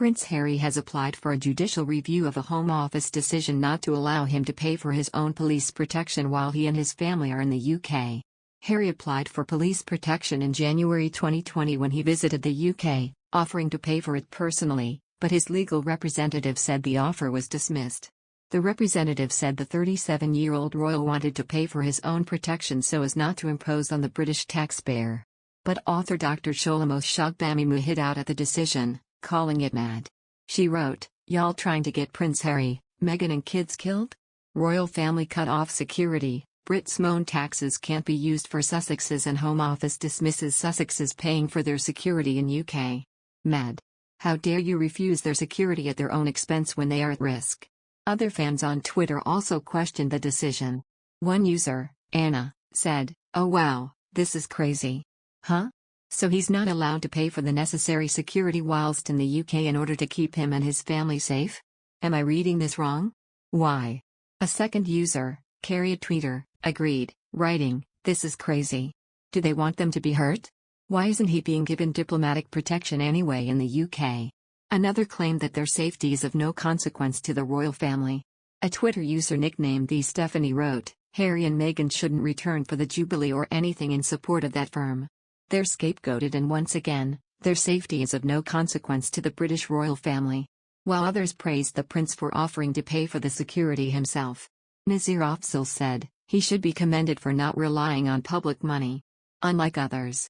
Prince Harry has applied for a judicial review of a Home Office decision not to allow him to pay for his own police protection while he and his family are in the UK. Harry applied for police protection in January 2020 when he visited the UK, offering to pay for it personally, but his legal representative said the offer was dismissed. The representative said the 37-year-old royal wanted to pay for his own protection so as not to impose on the British taxpayer. But author Dr. Sholomos Shogbami hit out at the decision, calling it mad. She wrote, "Y'all trying to get Prince Harry, Meghan and kids killed? Royal family cut off security, Brits moan taxes can't be used for Sussexes and Home Office dismisses Sussexes paying for their security in UK. Mad. How dare you refuse their security at their own expense when they are at risk?" Other fans on Twitter also questioned the decision. One user, Anna, said, "Oh wow, this is crazy. Huh? So he's not allowed to pay for the necessary security whilst in the UK in order to keep him and his family safe? Am I reading this wrong? Why?" A second user, Carrie a tweeter, agreed, writing, "This is crazy. Do they want them to be hurt? Why isn't he being given diplomatic protection anyway in the UK?" Another claimed that their safety is of no consequence to the royal family. A Twitter user nicknamed The Stephanie wrote, "Harry and Meghan shouldn't return for the Jubilee or anything in support of that firm. They're scapegoated and once again, their safety is of no consequence to the British royal family." While others praised the prince for offering to pay for the security himself. Nazir Afzal said, "He should be commended for not relying on public money. Unlike others."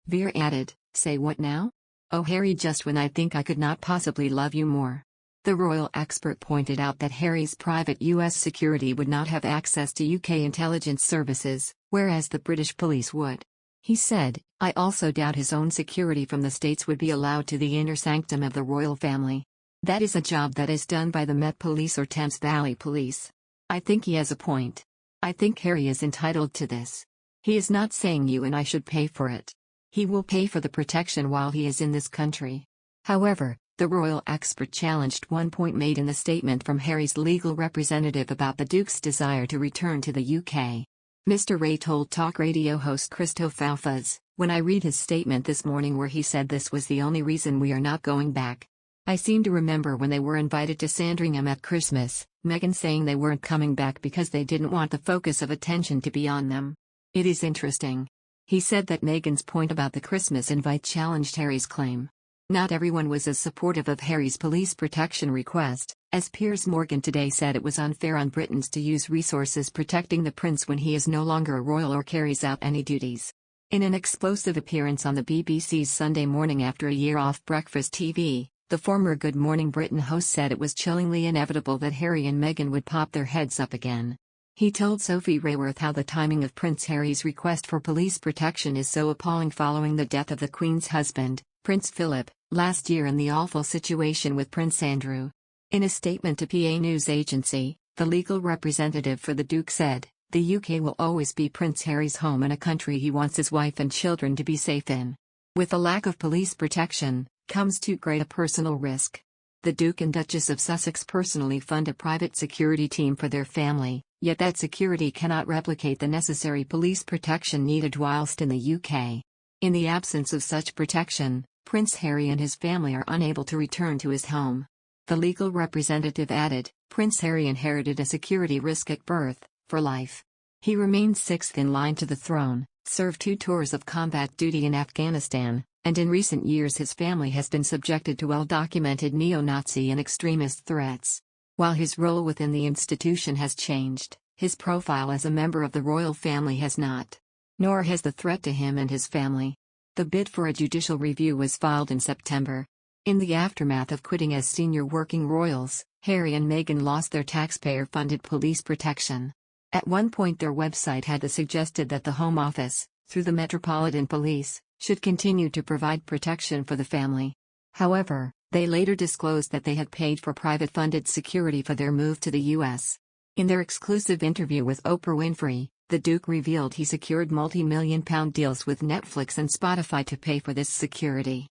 Vera added, "Say what now? Oh Harry, just when I think I could not possibly love you more." The royal expert pointed out that Harry's private US security would not have access to UK intelligence services, whereas the British police would. He said, "I also doubt his own security from the States would be allowed to the inner sanctum of the royal family. That is a job that is done by the Met Police or Thames Valley Police. I think he has a point. I think Harry is entitled to this. He is not saying you and I should pay for it. He will pay for the protection while he is in this country." However, the royal expert challenged one point made in the statement from Harry's legal representative about the Duke's desire to return to the UK. Mr. Ray told talk radio host Christo Faufaz, "When I read his statement this morning where he said this was the only reason we are not going back. I seem to remember when they were invited to Sandringham at Christmas, Meghan saying they weren't coming back because they didn't want the focus of attention to be on them. It is interesting." He said that Meghan's point about the Christmas invite challenged Harry's claim. Not everyone was as supportive of Harry's police protection request, as Piers Morgan today said it was unfair on Britons to use resources protecting the prince when he is no longer a royal or carries out any duties. In an explosive appearance on the BBC's Sunday Morning after a year off breakfast TV, the former Good Morning Britain host said it was chillingly inevitable that Harry and Meghan would pop their heads up again. He told Sophie Rayworth how the timing of Prince Harry's request for police protection is so appalling following the death of the Queen's husband, Prince Philip, last year and the awful situation with Prince Andrew. In a statement to PA News Agency, the legal representative for the Duke said, "The UK will always be Prince Harry's home and a country he wants his wife and children to be safe in. With a lack of police protection, comes too great a personal risk. The Duke and Duchess of Sussex personally fund a private security team for their family, yet that security cannot replicate the necessary police protection needed whilst in the UK. In the absence of such protection, Prince Harry and his family are unable to return to his home." The legal representative added, "Prince Harry inherited a security risk at birth, for life. He remained sixth in line to the throne, served 2 tours of combat duty in Afghanistan, and in recent years his family has been subjected to well-documented neo-Nazi and extremist threats. While his role within the institution has changed, his profile as a member of the royal family has not. Nor has the threat to him and his family." The bid for a judicial review was filed in September. In the aftermath of quitting as senior working royals, Harry and Meghan lost their taxpayer-funded police protection. At one point their website had suggested that the Home Office, through the Metropolitan Police, should continue to provide protection for the family. However, they later disclosed that they had paid for private-funded security for their move to the US. In their exclusive interview with Oprah Winfrey, the Duke revealed he secured multi-million-pound deals with Netflix and Spotify to pay for this security.